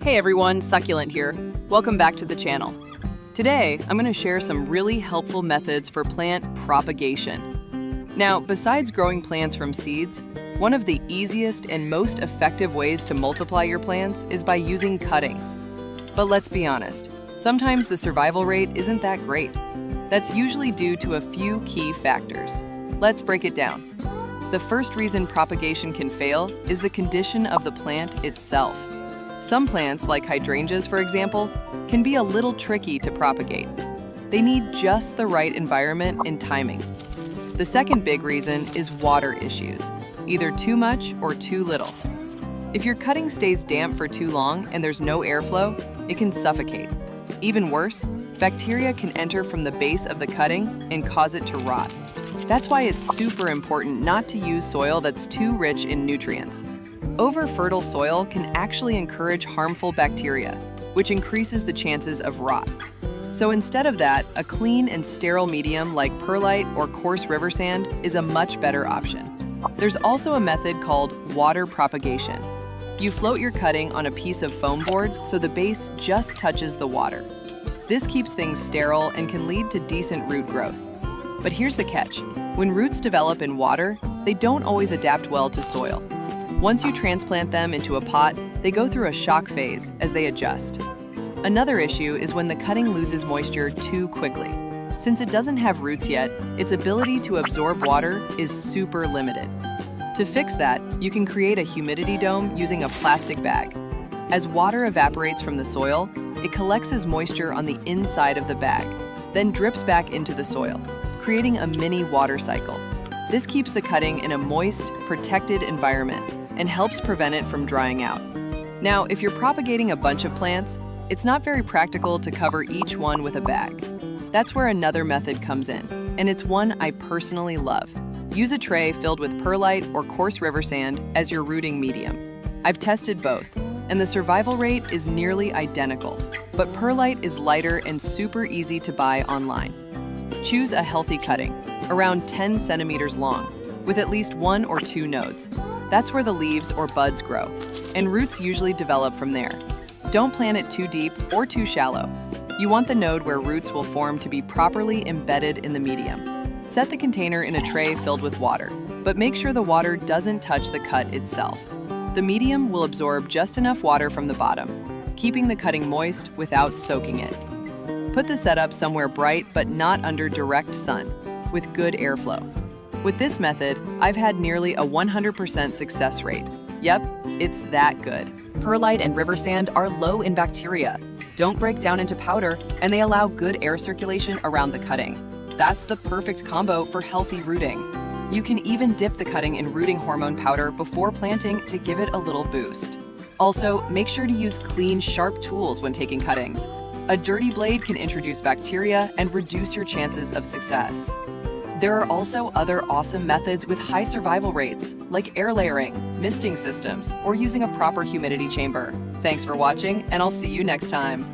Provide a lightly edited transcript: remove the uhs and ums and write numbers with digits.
Hey everyone, Succulent here. Welcome back to the channel. Today, I'm going to share some really helpful methods for plant propagation. Now, besides growing plants from seeds, one of the easiest and most effective ways to multiply your plants is by using cuttings. But let's be honest, sometimes the survival rate isn't that great. That's usually due to a few key factors. Let's break it down. The first reason propagation can fail is the condition of the plant itself. Some plants, like hydrangeas for example, can be a little tricky to propagate. They need just the right environment and timing. The second big reason is water issues, either too much or too little. If your cutting stays damp for too long and there's no airflow, it can suffocate. Even worse, bacteria can enter from the base of the cutting and cause it to rot. That's why it's super important not to use soil that's too rich in nutrients. Over-fertile soil can actually encourage harmful bacteria, which increases the chances of rot. So instead of that, a clean and sterile medium like perlite or coarse river sand is a much better option. There's also a method called water propagation. You float your cutting on a piece of foam board so the base just touches the water. This keeps things sterile and can lead to decent root growth. But here's the catch. When roots develop in water, they don't always adapt well to soil. Once you transplant them into a pot, they go through a shock phase as they adjust. Another issue is when the cutting loses moisture too quickly. Since it doesn't have roots yet, its ability to absorb water is super limited. To fix that, you can create a humidity dome using a plastic bag. As water evaporates from the soil, it collects as moisture on the inside of the bag, then drips back into the soil, creating a mini water cycle. This keeps the cutting in a moist, protected environment and helps prevent it from drying out. Now, if you're propagating a bunch of plants, it's not very practical to cover each one with a bag. That's where another method comes in, and it's one I personally love. Use a tray filled with perlite or coarse river sand as your rooting medium. I've tested both, and the survival rate is nearly identical, but perlite is lighter and super easy to buy online. Choose a healthy cutting, around 10 centimeters long, with at least 1 or 2 nodes. That's where the leaves or buds grow, and roots usually develop from there. Don't plant it too deep or too shallow. You want the node where roots will form to be properly embedded in the medium. Set the container in a tray filled with water, but make sure the water doesn't touch the cut itself. The medium will absorb just enough water from the bottom, keeping the cutting moist without soaking it. Put the setup somewhere bright but not under direct sun, with good airflow. With this method, I've had nearly a 100% success rate. Yep, it's that good. Perlite and river sand are low in bacteria, don't break down into powder, and they allow good air circulation around the cutting. That's the perfect combo for healthy rooting. You can even dip the cutting in rooting hormone powder before planting to give it a little boost. Also, make sure to use clean, sharp tools when taking cuttings. A dirty blade can introduce bacteria and reduce your chances of success. There are also other awesome methods with high survival rates, like air layering, misting systems, or using a proper humidity chamber. Thanks for watching, and I'll see you next time.